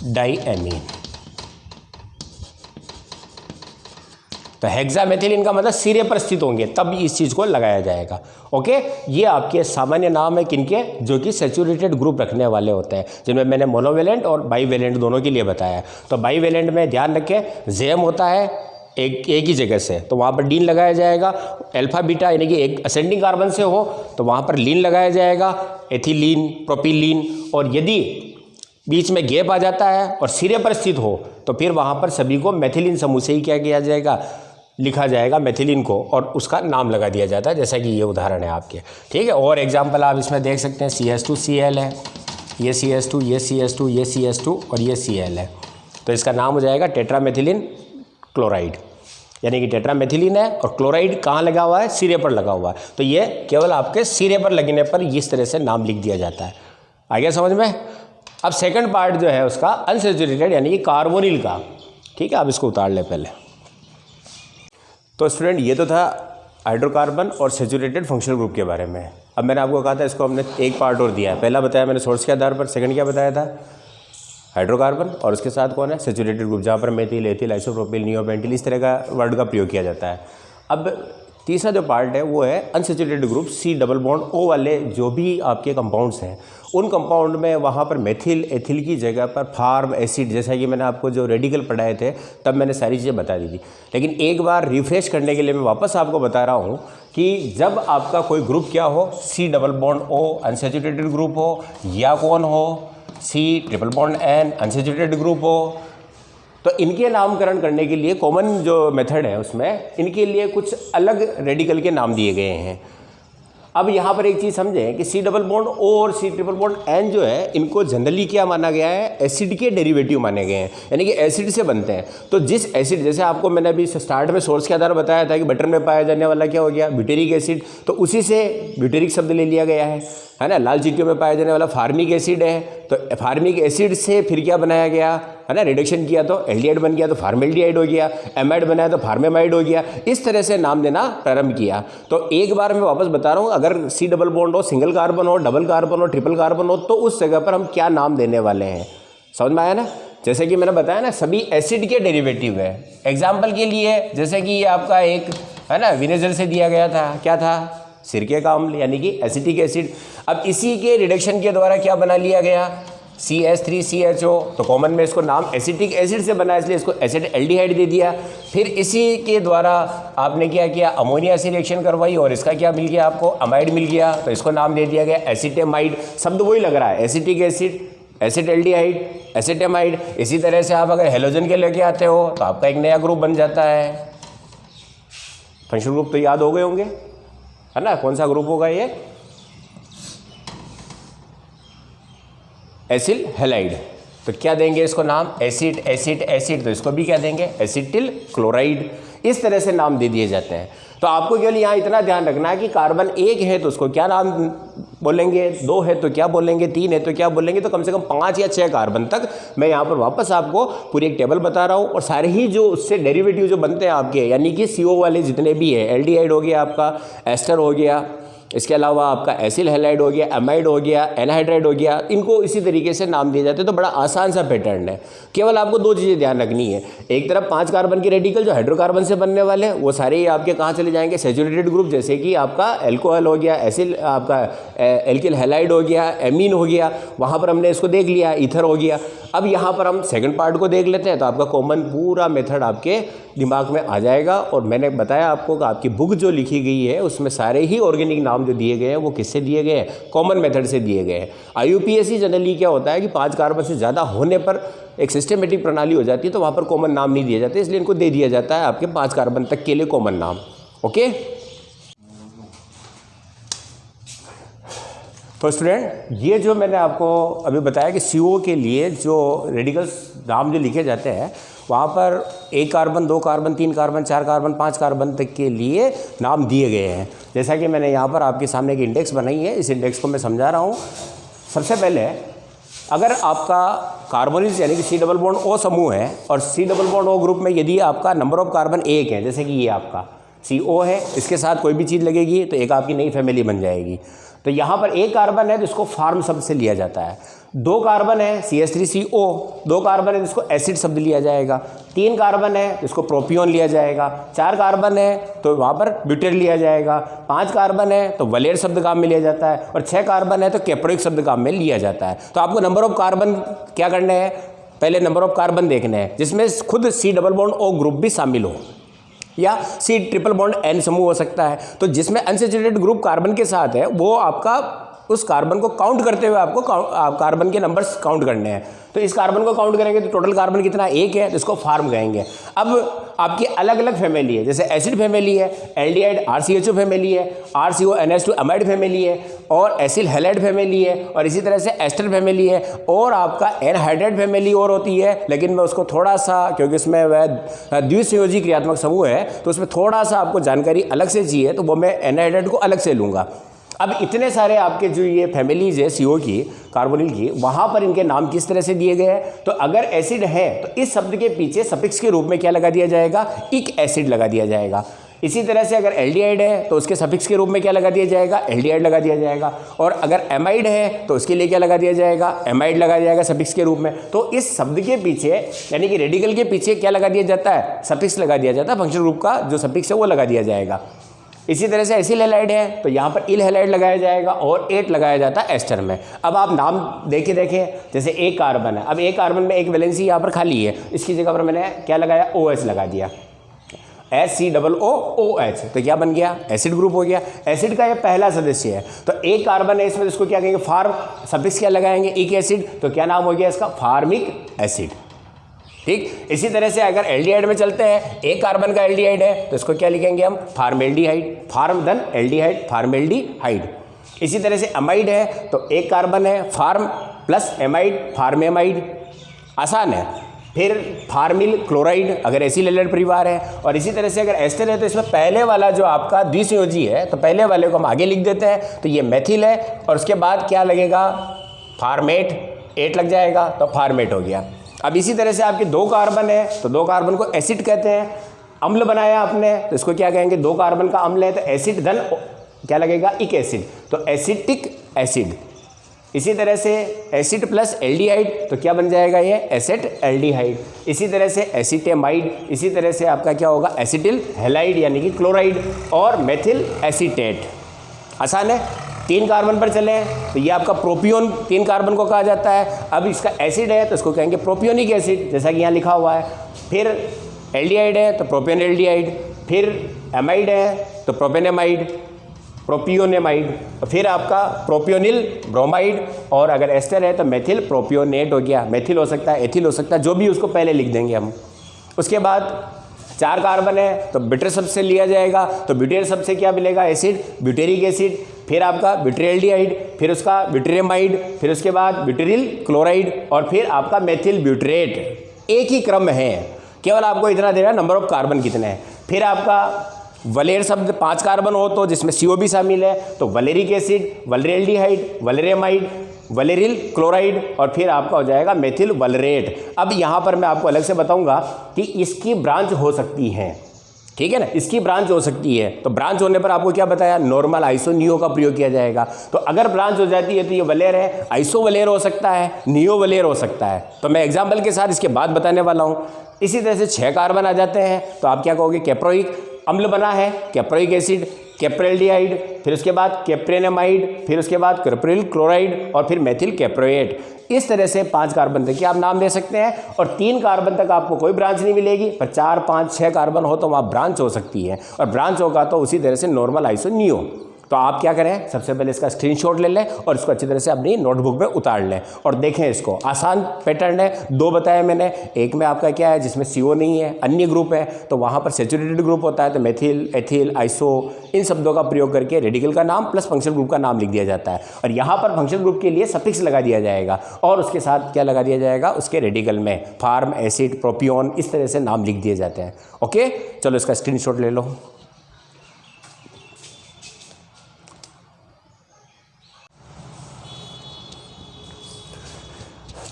डाइएमीन। तो हेक्सामेथिलीन का मतलब सिरे पर स्थित होंगे तब इस चीज को लगाया जाएगा। ओके, ये आपके सामान्य नाम है किनके, जो कि सैचुरेटेड ग्रुप रखने वाले होते हैं, जिनमें मैंने मोनोवेलेंट और बाईवेलेंट दोनों के लिए बताया। तो बाईवेलेंट में ध्यान रखें जेम होता है एक ही जगह से, तो वहाँ पर डीन लगाया जाएगा। अल्फा बीटा यानी कि एक असेंडिंग कार्बन से हो तो वहाँ पर लीन लगाया जाएगा, एथिलीन प्रोपिलीन। और यदि बीच में गैप आ जाता है और सिरे पर स्थित हो तो फिर वहाँ पर सभी को मेथिलीन समूह से ही क्या किया जाएगा, लिखा जाएगा मेथिलीन को, और उसका नाम लगा दिया जाता है, जैसा कि ये उदाहरण है आपके। ठीक है, और एग्जाम्पल आप इसमें देख सकते हैं, CS2Cl है, ये CS2 ये CS2 ये CS2 और ये Cl है। तो इसका नाम हो जाएगा टेट्रामेथिलीन क्लोराइड, यानी कि टेट्रामेथिलीन है और क्लोराइड कहाँ लगा हुआ है, सिरे पर लगा हुआ है। तो ये केवल आपके सिरे पर लगने पर इस तरह से नाम लिख दिया जाता है। आ गया समझ में। अब सेकंड पार्ट जो है उसका अनसैचुरेटेड यानी कि कार्बोनिल का। ठीक है, आप इसको उतार ले पहले। तो स्टूडेंट ये तो था हाइड्रोकार्बन और सैचुरेटेड फंक्शनल ग्रुप के बारे में। अब मैंने आपको कहा था इसको हमने एक पार्ट और दिया है। पहला बताया मैंने सोर्स के आधार पर, सेकंड क्या बताया था, हाइड्रोकार्बन, और उसके साथ कौन है, सैचुरेटेड ग्रुप, जहाँ पर मेथिल एथिल आइसोप्रोपिल नियोपेंटिल इस तरह का वर्ड का प्रयोग किया जाता है। अब तीसरा जो पार्ट है वो है अनसैचुरेटेड ग्रुप, C+O वाले जो भी आपके कंपाउंड्स हैं, उन कंपाउंड में वहाँ पर मेथिल एथिल की जगह पर फार्म एसिड, जैसा कि मैंने आपको जो रेडिकल पढ़ाए थे तब मैंने सारी चीज़ें बता दी थी। लेकिन एक बार रिफ्रेश करने के लिए मैं वापस आपको बता रहा हूँ कि जब आपका कोई ग्रुप क्या हो, C+O अनसैचुरेटेड ग्रुप हो, या कौन हो C+N अनसैचुरेटेड ग्रुप हो, तो इनके नामकरण करने के लिए कॉमन जो मेथड है उसमें इनके लिए कुछ अलग रेडिकल के नाम दिए गए हैं। अब यहाँ पर एक चीज़ समझें कि C+O और C+N जो है इनको जनरली क्या माना गया है, एसिड के डेरिवेटिव माने गए हैं, यानी कि एसिड से बनते हैं। तो जिस एसिड, जैसे आपको मैंने अभी स्टार्ट में सोर्स के आधार पर बताया था कि बटर में पाया जाने वाला क्या हो गया, ब्यूटेरिक एसिड, तो उसी से ब्यूटेरिक शब्द ले लिया गया है ना। लाल चींटियों में पाया जाने वाला फार्मिक एसिड है, तो फार्मिक एसिड से फिर क्या बनाया गया है ना, रिडक्शन किया तो एल्डिहाइड बन गया, तो फार्मेल्डिहाइड हो गया, एमाइड बनाया तो फार्मेमाइड हो गया। इस तरह से नाम देना प्रारंभ किया। तो एक बार मैं वापस बता रहा हूँ, अगर C डबल बॉन्ड हो, सिंगल कार्बन हो, डबल कार्बन हो, ट्रिपल कार्बन हो, तो उस जगह पर हम क्या नाम देने वाले हैं, समझ में आया ना। जैसे कि मैंने बताया ना, सभी एसिड के डेरिवेटिव है। एग्जाम्पल के लिए जैसे कि ये आपका एक है ना विनेगर से दिया गया था, क्या था, सिरके का अम्ल यानी कि एसिटिक एसिड। अब इसी के रिडक्शन के द्वारा क्या बना लिया गया, CH3CHO, तो कॉमन में इसको नाम एसिटिक एसिड से बना, इसलिए इसको एसिड एल्डिहाइड दे दिया। फिर इसी के द्वारा आपने क्या किया, अमोनिया से रिएक्शन करवाई और इसका क्या मिल गया आपको, अमाइड मिल गया, तो इसको नाम दे दिया गया एसिटेमाइड। शब्द वही लग रहा है, acetic acid, acid aldehyde, acetamide. इसी तरह से आप अगर हेलोजन के लेके आते हो तो आपका एक नया ग्रुप बन जाता है, फंक्शनल ग्रुप तो याद हो गए होंगे, है ना? कौन सा ग्रुप होगा ये? Acyl halide. तो क्या देंगे इसको नाम? एसिड एसिड एसिड, तो इसको भी क्या देंगे? Acetyl chloride. इस तरह से नाम दे दिए जाते हैं। तो आपको केवल यहाँ इतना ध्यान रखना है कि कार्बन 1 है तो उसको क्या नाम बोलेंगे, 2 है तो क्या बोलेंगे, 3 है तो क्या बोलेंगे। तो कम से कम 5 या 6 कार्बन तक मैं यहाँ पर वापस आपको पूरी एक टेबल बता रहा हूँ, और सारे ही जो उससे डेरिवेटिव जो बनते हैं आपके, यानी कि CO वाले जितने भी है, एल्डिहाइड हो गया आपका, एस्टर हो गया, इसके अलावा आपका एसिल हैलाइड हो गया, एमाइड हो गया, एनहाइड्राइड हो गया, इनको इसी तरीके से नाम दिए जाते हैं। तो बड़ा आसान सा पैटर्न है। केवल आपको 2 चीज़ें ध्यान रखनी है। एक तरफ 5 कार्बन के रेडिकल जो हाइड्रोकार्बन से बनने वाले हैं वो सारे ही आपके कहाँ चले जाएंगे? सैचुरेटेड ग्रुप, जैसे कि आपका एल्कोहल हो गया, एसिल आपका एल्किल हैलाइड हो गया, एमीन हो गया, वहाँ पर हमने इसको देख लिया, ईथर हो गया। अब यहाँ पर हम सेकंड पार्ट को देख लेते हैं। तो आपका कॉमन पूरा मेथड आपके दिमाग में आ जाएगा। और मैंने बताया आपको कि आपकी बुक जो लिखी गई है उसमें सारे ही ऑर्गेनिक नाम जो दिए गए हैं वो किससे दिए गए हैं? कॉमन मेथड से दिए गए हैं। IUPAC जनरली क्या होता है कि 5 कार्बन से ज़्यादा होने पर एक सिस्टमेटिक प्रणाली हो जाती है, तो वहाँ पर कॉमन नाम नहीं दिए जाते, इसलिए इनको दे दिया जाता है आपके 5 कार्बन तक के लिए कॉमन नाम। ओके, तो स्टूडेंट ये जो मैंने आपको अभी बताया कि CO के लिए जो रेडिकल्स नाम जो लिखे जाते हैं वहाँ पर 1 carbon, 2 carbon, 3 carbon, 4 carbon, 5 carbon तक के लिए नाम दिए गए हैं। जैसा कि मैंने यहाँ पर आपके सामने एक इंडेक्स बनाई है, इस इंडेक्स को मैं समझा रहा हूँ। सबसे पहले अगर आपका कार्बोनिल्स यानी कि C+O समूह है और C+O ग्रुप में यदि आपका नंबर ऑफ कार्बन 1 है, जैसे कि ये आपका CO है, इसके साथ कोई भी चीज़ लगेगी तो एक आपकी नई फैमिली बन जाएगी। तो यहाँ पर 1 कार्बन है तो इसको फार्म शब्द से लिया जाता है। 2 कार्बन है CH3CO, 2 कार्बन है तो इसको एसिड शब्द लिया जाएगा। 3 कार्बन है तो इसको प्रोपियोन लिया जाएगा। 4 कार्बन है तो वहाँ पर ब्यूटेर लिया जाएगा। 5 कार्बन है तो वलेर शब्द काम में लिया जाता है, और 6 कार्बन है तो कैप्रोइक शब्द काम में लिया जाता है। तो आपको नंबर ऑफ कार्बन क्या करने हैं? पहले नंबर ऑफ कार्बन देखने हैं जिसमें खुद C+O ग्रुप भी शामिल हो, या C+N समूह हो सकता है। तो जिसमें अनसैचुरेटेड ग्रुप कार्बन के साथ है वो आपका उस कार्बन को काउंट करते हुए आपको कार्बन के नंबर्स काउंट करने हैं। तो इस कार्बन को काउंट करेंगे तो टोटल कार्बन कितना? 1 है, तो इसको फार्म कहेंगे। अब आपकी अलग अलग फैमिली है, जैसे एसिड फैमिली है, एल्डिहाइड RCHO फैमिली है, RCONH2 अमाइड फैमिली है, और एसिल हैलाइड फैमिली है, और इसी तरह से एस्टर फैमिली है, और आपका एनहाइड्राइड फैमिली और होती है। लेकिन मैं उसको थोड़ा सा, क्योंकि इसमें वह द्विसंयोजी क्रियात्मक समूह है तो उसमें थोड़ा सा आपको जानकारी अलग से चाहिए, तो वो मैं एनहाइड्राइड को अलग से लूँगा। अब इतने सारे आपके जो ये फैमिलीज है CO की, कार्बोनिल की, वहाँ पर इनके नाम किस तरह से दिए गए हैं? तो अगर एसिड है तो इस शब्द के पीछे सफिक्स के रूप में क्या लगा दिया जाएगा? इक एसिड लगा दिया जाएगा। इसी तरह से अगर एल्डिहाइड है तो उसके सफिक्स के रूप में क्या लगा दिया जाएगा? एल्डिहाइड लगा दिया जाएगा। और अगर एमाइड है तो उसके लिए क्या लगा दिया जाएगा? एमाइड लगा दिया जाएगा सफिक्स के रूप में। तो इस शब्द के पीछे यानी कि रेडिकल के पीछे क्या लगा दिया जाता है? सफिक्स लगा दिया जाता है। फंक्शनल ग्रुप का जो सफिक्स है वो लगा दिया जाएगा। इसी तरह से एसिल हैलाइड है तो यहाँ पर इल हैलाइड लगाया जाएगा और 8 लगाया जाता है एस्टर में। अब आप नाम देखें, जैसे 1 कार्बन है, अब 1 कार्बन में एक वैलेंसी यहाँ पर खाली है, इसकी जगह पर मैंने क्या लगाया? OH लगा दिया, SCOOH, तो क्या बन गया? एसिड ग्रुप हो गया। एसिड का ये पहला सदस्य है, तो 1 कार्बन है इसमें, इसको क्या कहेंगे? फार्म, सफिक्स क्या लगाएंगे? इक एसिड, तो क्या नाम हो गया इसका? Formic acid. ठीक, इसी तरह से अगर एल्डिहाइड में चलते हैं, 1 कार्बन का एल्डिहाइड है तो इसको क्या लिखेंगे हम? फार्मेल्डिहाइड, फार्म धन एल्डिहाइड, फार्मेल्डिहाइड। इसी तरह से अमाइड है तो 1 कार्बन है, फार्म प्लस एमाइड, फार्मेमाइड। आसान है। फिर फार्मिल क्लोराइड अगर एसिल हैलाइड परिवार है, और इसी तरह से अगर एस्टर है तो इसमें पहले वाला जो आपका द्विसंयोजी है तो पहले वाले को हम आगे लिख देते हैं, तो ये मेथिल है, और उसके बाद क्या लगेगा? फार्मेट, 8 लग जाएगा तो फार्मेट हो गया। अब इसी तरह से आपके 2 कार्बन है तो 2 कार्बन को एसिड कहते हैं। अम्ल बनाया आपने तो इसको क्या कहेंगे? 2 कार्बन का अम्ल है तो एसिड धन क्या लगेगा? इक एसिड, तो एसिटिक एसिड। इसी तरह से एसिड प्लस एल्डिहाइड तो क्या बन जाएगा? ये एसेट एल्डिहाइड। इसी तरह से एसिटेमाइड, इसी तरह से आपका क्या होगा? एसिटिल हैलाइड यानी कि क्लोराइड, और मेथिल एसीटेट। आसान है। 3 कार्बन पर चले तो ये आपका प्रोपियोन 3 कार्बन को कहा जाता है। अब इसका एसिड है तो इसको कहेंगे प्रोपियोनिक एसिड, जैसा कि यहाँ लिखा हुआ है। फिर एल्डिहाइड है तो प्रोपियन एल्डिहाइड, फिर एमाइड है तो प्रोपेनेमाइड, प्रोपियोनेमाइड, फिर आपका प्रोपियोनिल ब्रोमाइड, और अगर एस्टर है तो मेथिल प्रोपियोनेट हो गया। मेथिल हो सकता है, एथिल हो सकता है, जो भी उसको पहले लिख देंगे हम। उसके बाद 4 कार्बन है तो ब्यूटेर सबसे लिया जाएगा, तो ब्यूटेर सबसे क्या मिलेगा, एसिड, ब्यूटेरिक एसिड, फिर आपका ब्यूटेरिल्डिहाइड, फिर उसका ब्यूटेरियमाइड, फिर उसके बाद ब्यूटेरिल क्लोराइड और फिर आपका मेथिल ब्यूटरेट। एक ही क्रम है, केवल आपको इतना दे रहा है नंबर ऑफ कार्बन कितने हैं। फिर आपका वलेर शब्द 5 कार्बन हो तो जिसमें CO भी शामिल है, तो वलेरिक एसिड, वलेरिल्डिहाइड, वलेरियमाइड, वलेरिल क्लोराइड और फिर आपका हो जाएगा मेथिल वलरेट। अब यहाँ पर मैं आपको अलग से बताऊंगा कि इसकी ब्रांच हो सकती है, ठीक है ना, इसकी ब्रांच हो सकती है। तो ब्रांच होने पर आपको क्या बताया, नॉर्मल आइसो नियो का प्रयोग किया जाएगा। तो अगर ब्रांच हो जाती है तो ये वलेर है, आइसो वलेर हो सकता है, नियो वलेर हो सकता है। तो मैं एग्जाम्पल के साथ इसके बाद बताने वाला हूँ। इसी तरह से 6 कार्बन आ जाते हैं तो आप क्या कहोगे, कैप्रोइक अम्ल बना है, कैप्रोइक एसिड, कैप्रेल्डिहाइड, फिर उसके बाद कैप्रेनेमाइड, फिर उसके बाद कैप्रिल क्लोराइड और फिर मेथिल कैप्रोएट। इस तरह से 5 कार्बन तक की आप नाम दे सकते हैं और 3 कार्बन तक आपको कोई ब्रांच नहीं मिलेगी, पर 4, 5, 6 कार्बन हो तो वहाँ ब्रांच हो सकती है और ब्रांच होगा तो उसी तरह से नॉर्मल आइसो नियो। तो आप क्या करें, सबसे पहले इसका स्क्रीनशॉट ले लें और इसको अच्छी तरह से अपनी नोटबुक में उतार लें और देखें इसको। आसान पैटर्न है, 2 बताए मैंने। एक में आपका क्या है जिसमें CO नहीं है, अन्य ग्रुप है, तो वहाँ पर सैचुरेटेड ग्रुप होता है, तो मेथिल, एथिल, आइसो, इन शब्दों का प्रयोग करके रेडिकल का नाम प्लस फंक्शनल ग्रुप का नाम लिख दिया जाता है। और यहाँ पर फंक्शनल ग्रुप के लिए सफिक्स लगा दिया जाएगा और उसके साथ क्या लगा दिया जाएगा, उसके रेडिकल में फार्म, एसिड, प्रोपियोन, इस तरह से नाम लिख दिए जाते हैं। ओके, चलो इसका स्क्रीनशॉट ले लो।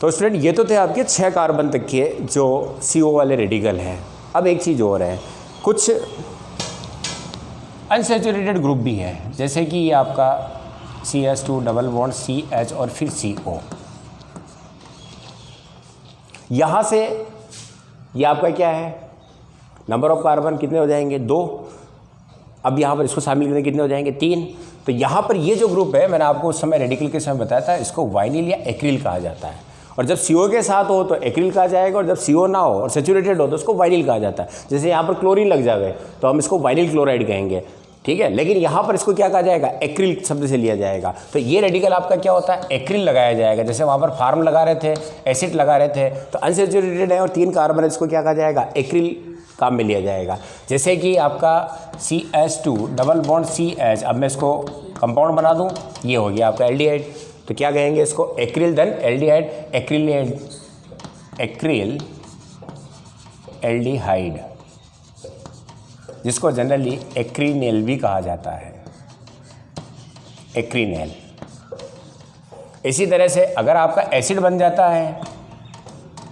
तो स्टूडेंट ये तो थे आपके 6 कार्बन तक के जो CO वाले रेडिकल हैं। अब एक चीज़ और है, कुछ अनसैचुरेटेड ग्रुप भी है, जैसे कि ये आपका CH2 डबल बॉन्ड CH और फिर CO। यहाँ से ये आपका क्या है, नंबर ऑफ कार्बन कितने हो जाएंगे, 2। अब यहाँ पर इसको शामिल करने कितने हो जाएंगे, 3। तो यहाँ पर ये जो ग्रुप है, मैंने आपको उस समय रेडिकल के समय बताया था, इसको वाइनिल या एक्रिल कहा जाता है। और जब CO के साथ हो तो एक्रिल कहा जाएगा और जब CO ना हो और सैचुरेटेड हो तो उसको वाइनिल कहा जाता है। जैसे यहाँ पर क्लोरीन लग जाए तो हम इसको वाइनिल क्लोराइड कहेंगे, ठीक है। लेकिन यहाँ पर इसको क्या कहा जाएगा, एक्रिल शब्द से लिया जाएगा। तो ये रेडिकल आपका क्या होता है, एक्रिल लगाया जाएगा। जैसे वहाँ पर फार्म लगा रहे थे, एसिड लगा रहे थे, तो अनसैचुरेटेड है और 3 कार्बन है, इसको क्या कहा जाएगा, एक्रिल काम में लिया जाएगा। जैसे कि आपका CH2 डबल बॉन्ड CH, अब मैं इसको कंपाउंड बना दूँ, ये हो गया आपका एल्डिहाइड, तो क्या कहेंगे इसको, acryl then aldehyde, acryl aldehyde, जिसको जनरली एक्रिनेल भी कहा जाता है, एक्रिनेल। इसी तरह से अगर आपका एसिड बन जाता है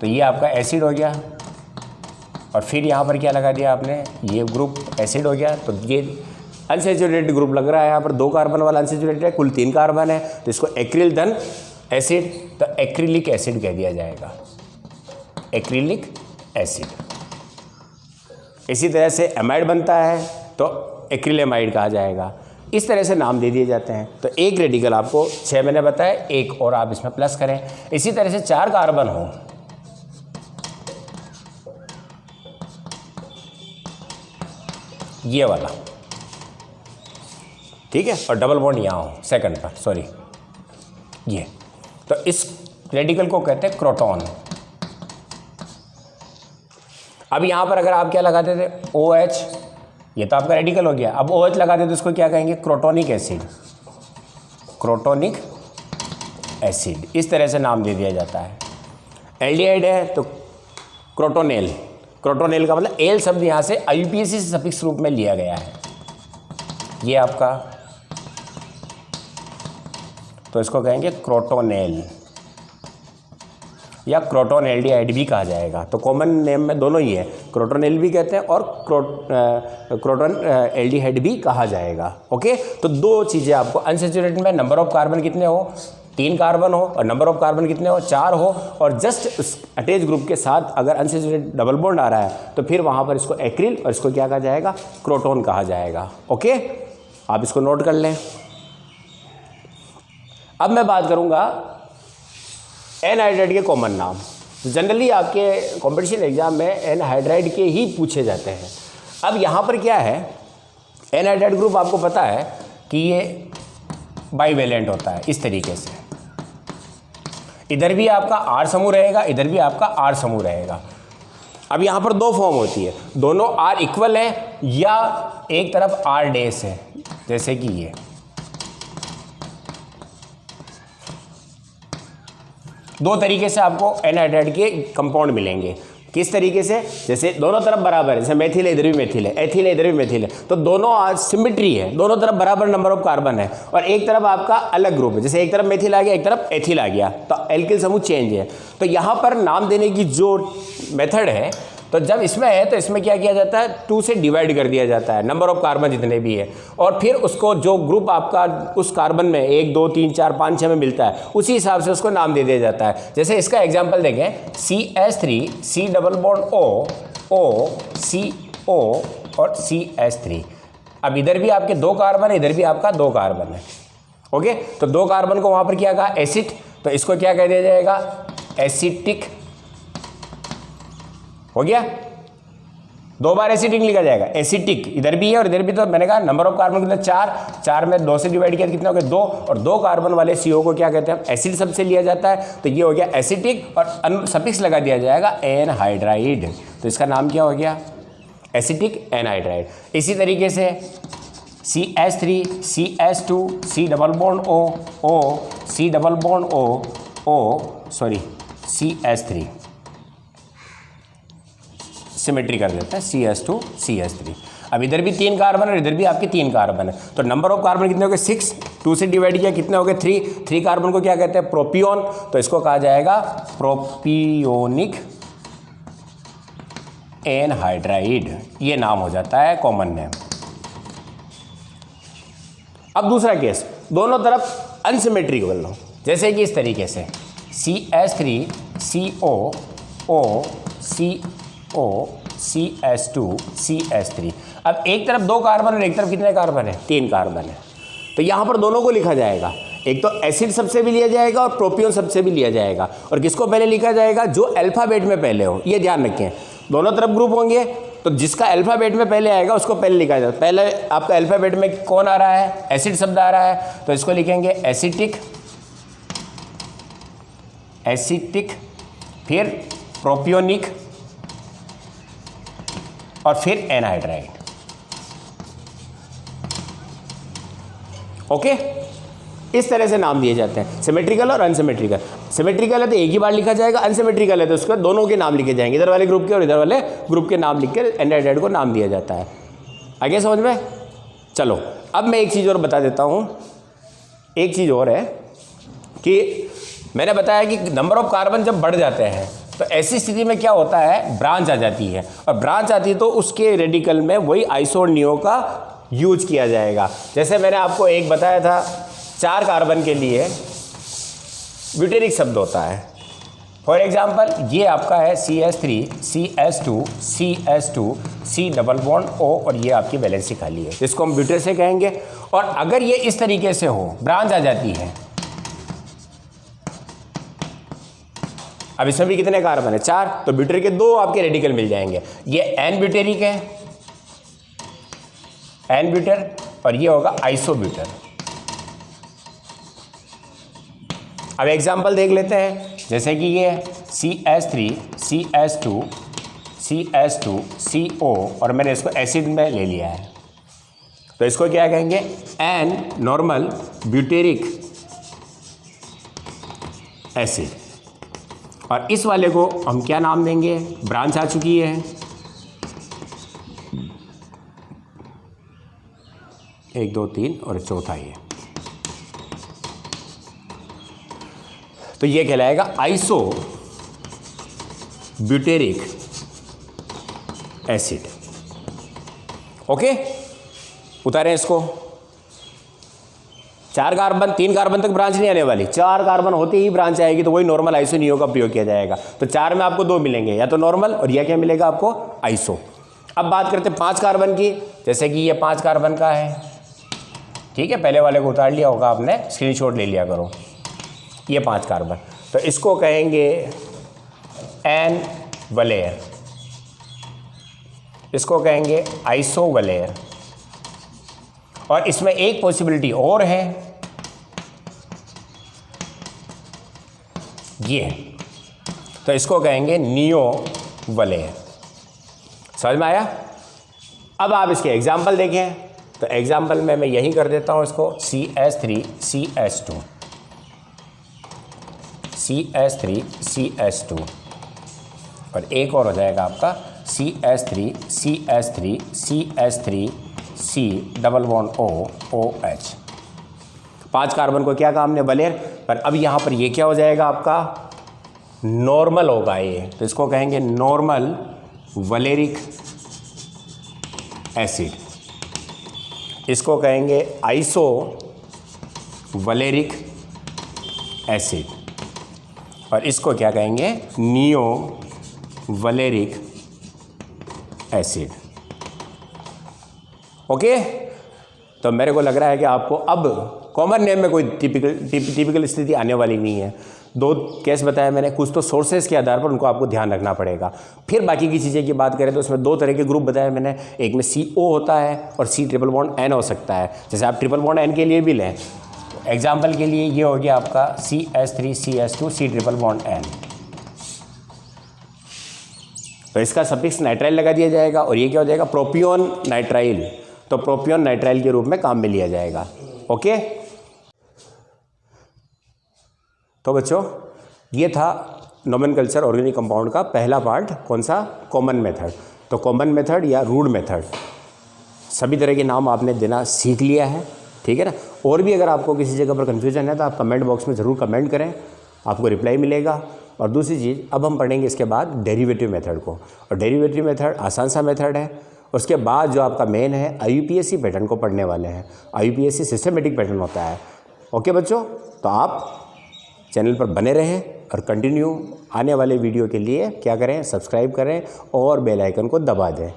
तो ये आपका एसिड हो गया और फिर यहाँ पर क्या लगा दिया आपने, ये ग्रुप एसिड हो गया। तो ये अनसैचुरेटेड ग्रुप लग रहा है, यहाँ पर 2 कार्बन वाला अनसैचुरेटेड है, कुल 3 कार्बन है, तो इसको एक्रिल धन एसिड, तो एक्रिलिक एसिड कह दिया जाएगा, एक्रिलिक एसिड। इसी तरह से एमाइड बनता है तो एक्रिलेमाइड कहा जाएगा। इस तरह से नाम दे दिए जाते हैं। तो एक रेडिकल आपको 6 मैंने बताया, एक और आप इसमें प्लस करें। इसी तरह से 4 कार्बन हो, ये वाला, ठीक है, और डबल बॉन्ड यहाँ हो सेकंड पर, सॉरी ये, तो इस रेडिकल को कहते हैं क्रोटॉन। अब यहाँ पर अगर आप क्या लगाते थे, OH, ये तो आपका रेडिकल हो गया। अब OH लगाते तो इसको क्या कहेंगे, क्रोटोनिक एसिड, क्रोटोनिक एसिड, इस तरह से नाम दे दिया जाता है। एल्डिहाइड है तो क्रोटोनेल, क्रोटोनेल का मतलब एल शब्द यहाँ से IUPAC से सफिक्स रूप में लिया गया है, ये आपका, तो इसको कहेंगे क्रोटोनेल या क्रोटोन एल्डिहाइड भी कहा जाएगा। तो कॉमन नेम में दोनों ही है, क्रोटोनेल भी कहते हैं और क्रोटोन एल्डिहाइड भी कहा जाएगा। ओके, तो 2 चीज़ें आपको, अनसैचुरेटेड में नंबर ऑफ कार्बन कितने हो, 3 कार्बन हो, और नंबर ऑफ कार्बन कितने हो, 4 हो, और जस्ट उस अटैच ग्रुप के साथ अगर अनसैचुरेटेड डबल बॉन्ड आ रहा है तो फिर वहाँ पर इसको एक्रिल और इसको क्या कहा जाएगा, क्रोटोन कहा जाएगा। ओके, आप इसको नोट कर लें। अब मैं बात करूँगा एनहाइड्राइड के कॉमन नाम। जनरली आपके कॉम्पिटिशन एग्जाम में एनहाइड्राइड के ही पूछे जाते हैं। अब यहाँ पर क्या है, एनहाइड्राइड ग्रुप आपको पता है कि ये बाईवेलेंट होता है इस तरीके से, इधर भी आपका R समूह रहेगा, इधर भी आपका R समूह रहेगा। अब यहाँ पर दो फॉर्म होती है, दोनों आर इक्वल है या एक तरफ आर डैश है, जैसे कि ये दो तरीके से आपको एनहाइड्राइड के कंपाउंड मिलेंगे। किस तरीके से? जैसे दोनों तरफ बराबर है, जैसे मेथिल है इधर भी मेथिल है, एथिल है इधर भी मेथिल है, तो दोनों आज सिमेट्री है, दोनों तरफ बराबर नंबर ऑफ कार्बन है, और एक तरफ आपका अलग ग्रुप है, जैसे एक तरफ मेथिल आ गया एक तरफ एथिल आ गया, तो एल्किल समूह चेंज है। तो यहाँ पर नाम देने की जो मेथड है, तो जब इसमें है तो इसमें क्या किया जाता है, 2 से डिवाइड कर दिया जाता है नंबर ऑफ कार्बन जितने भी है, और फिर उसको जो ग्रुप आपका उस कार्बन में 1 2 3 4 5 6 में मिलता है उसी हिसाब से उसको नाम दे दिया जाता है। जैसे इसका एग्जांपल देखें, CH3 C double bond O CO और CH3। अब इधर भी आपके 2 कार्बन है, इधर भी आपका 2 कार्बन है। ओके, तो 2 कार्बन को वहाँ पर क्या कहा, एसिड, तो इसको क्या कह दिया जाएगा, एसिटिक। हो गया, 2 बार एसिटिक लिखा जाएगा, एसिटिक इधर भी है और इधर भी। तो मैंने कहा नंबर ऑफ कार्बन कितना, 4 में 2 से डिवाइड किया कितना हो गया, 2, और 2 कार्बन वाले CO को क्या कहते हैं, एसिड सबसे लिया जाता है, तो ये हो गया एसिटिक, और सफिक्स लगा दिया जाएगा एनहाइड्राइड, तो इसका नाम क्या हो गया, एसिटिक एनहाइड्राइड। इसी तरीके से CH3 CH2 C double bond O C double bond O CH3 symmetry कर देता है, CH2 CH3। अब इधर भी 3 कार्बन और इधर भी आपके 3 कार्बन है, तो नंबर ऑफ कार्बन कितने हो गए, 6, 2 से डिवाइड किया कितने हो गए, 3 कार्बन को क्या कहते हैं, प्रोपियोन, तो इसको कहा जाएगा प्रोपियोनिक एनहाइड्राइड, ये नाम हो जाता है कॉमन नेम। अब दूसरा केस, दोनों तरफ अनसिमेट्रिकल हो, जैसे कि इस तरीके से CH3 CO CH2 CH3। अब एक तरफ 2 कार्बन और एक तरफ कितने कार्बन है, 3 कार्बन है, तो यहाँ पर दोनों को लिखा जाएगा, एक तो एसिड सबसे भी लिया जाएगा और प्रोपियोन सबसे भी लिया जाएगा, और किसको पहले लिखा जाएगा, जो अल्फाबेट में पहले हो, ये ध्यान रखें, दोनों तरफ ग्रुप होंगे तो जिसका अल्फाबेट में पहले आएगा उसको पहले लिखा जाएगा। पहले आपका अल्फाबेट में कौन आ रहा है, एसिड शब्द आ रहा है, तो इसको लिखेंगे एसिटिक, फिर प्रोपियोनिक और फिर एनहाइड्राइड। ओके, इस तरह से नाम दिए जाते हैं, सिमेट्रिकल और अनसिमेट्रिकल। सिमेट्रिकल है तो एक ही बार लिखा जाएगा, अनसिमेट्रिकल है तो उसके दोनों के नाम लिखे जाएंगे, इधर वाले ग्रुप के और इधर वाले ग्रुप के नाम लिख कर एनहाइड्राइड को नाम दिया जाता है। आगे समझ में? चलो अब मैं एक चीज़ और बता देता हूँ। एक चीज़ और है कि मैंने बताया कि नंबर ऑफ कार्बन जब बढ़ जाते हैं तो ऐसी स्थिति में क्या होता है, ब्रांच आ जाती है, और ब्रांच आती है तो उसके रेडिकल में वही आइसो और नियो का यूज किया जाएगा। जैसे मैंने आपको एक बताया था, 4 कार्बन के लिए ब्यूटेरिक शब्द होता है। फॉर एग्जांपल ये आपका है CH3 CH2 CH2 C double bond O, और ये आपकी वैलेंसी खाली है, इसको हम ब्यूटेर से कहेंगे। और अगर ये इस तरीके से हो, ब्रांच आ जाती है, अब इसमें भी कितने कार्बन है, 4, तो ब्यूटेर के 2 आपके रेडिकल मिल जाएंगे। ये एन ब्यूटेरिक है, एन ब्यूटर, और ये होगा आइसोब्यूटर। अब एग्जांपल देख लेते हैं, जैसे कि ये CH3 CH2 CH2 CO, और मैंने इसको एसिड में ले लिया है, तो इसको क्या कहेंगे, एन नॉर्मल ब्यूटेरिक एसिड। और इस वाले को हम क्या नाम देंगे, ब्रांच आ चुकी है, 1 2 3 और चौथा ये, तो ये कहलाएगा आइसो ब्यूटेरिक एसिड। ओके, उतारें इसको। 4 कार्बन, 3 कार्बन तक ब्रांच नहीं आने वाली, 4 कार्बन होते ही ब्रांच आएगी, तो वही नॉर्मल आइसो नियो का प्रयोग किया जाएगा। तो 4 में आपको 2 मिलेंगे, या तो नॉर्मल और या क्या मिलेगा आपको, आइसो। अब बात करते हैं 5 कार्बन की, जैसे कि ये 5 कार्बन का है, ठीक है, पहले वाले को उतार लिया होगा आपने, स्क्रीनशॉट ले लिया करो। ये 5 कार्बन, तो इसको कहेंगे एन वलेयर, इसको कहेंगे आइसो वलेयर। और इसमें एक पॉसिबिलिटी और है, ये, तो इसको कहेंगे नियो वलेयर। समझ में आया? अब आप इसके एग्जाम्पल देखें, तो एग्जाम्पल में मैं यही कर देता हूँ इसको CH3 CH2 CH3 CH2 और एक और हो जाएगा आपका CH3 CH3 CH3 C double bond O OH। 5 carbon को क्या कहा हमने? वलेर। पर अब यहाँ पर ये क्या हो जाएगा आपका? नॉर्मल होगा ये, तो इसको कहेंगे नॉर्मल वलेरिक एसिड। इसको कहेंगे आइसो वलेरिक एसिड और इसको क्या कहेंगे? Neo वलेरिक acid. ओके, तो मेरे को लग रहा है कि आपको अब कॉमन नेम में कोई टिपिकल स्थिति आने वाली नहीं है। 2 केस बताया मैंने, कुछ तो सोर्सेज के आधार पर उनको आपको ध्यान रखना पड़ेगा। फिर बाकी की चीज़ें की बात करें तो उसमें 2 तरह के ग्रुप बताए मैंने, एक में CO होता है और C ट्रिपल बॉन्ड N हो सकता है। जैसे आप ट्रिपल बॉन्ड N के लिए भी लें, एग्जाम्पल के लिए ये हो गया आपका CH3 CH2 C triple bond N, तो इसका सफिक्स नाइट्राइल लगा दिया जाएगा और ये क्या हो जाएगा? प्रोपियोन नाइट्राइल। तो प्रोपियोन नाइट्राइल के रूप में काम में लिया जाएगा। ओके, तो बच्चों ये था नोमेनकल्चर ऑर्गेनिक कंपाउंड का पहला पार्ट। कौन सा? Common method. तो कॉमन मेथड या रूड मेथड, सभी तरह के नाम आपने देना सीख लिया है, ठीक है ना। और भी अगर आपको किसी जगह पर कन्फ्यूजन है तो आप कमेंट बॉक्स में ज़रूर कमेंट करें, आपको रिप्लाई मिलेगा। और दूसरी चीज़, अब हम पढ़ेंगे इसके बाद डेरिवेटिव मेथड को, और डेरिवेटिव मेथड आसान सा मेथड है। उसके बाद जो आपका मेन है IUPAC पैटर्न को पढ़ने वाले हैं। IUPAC सिस्टमेटिक पैटर्न होता है। ओके बच्चों, तो आप चैनल पर बने रहें और कंटिन्यू आने वाले वीडियो के लिए क्या करें? सब्सक्राइब करें और बेल आइकन को दबा दें।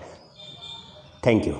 Thank you.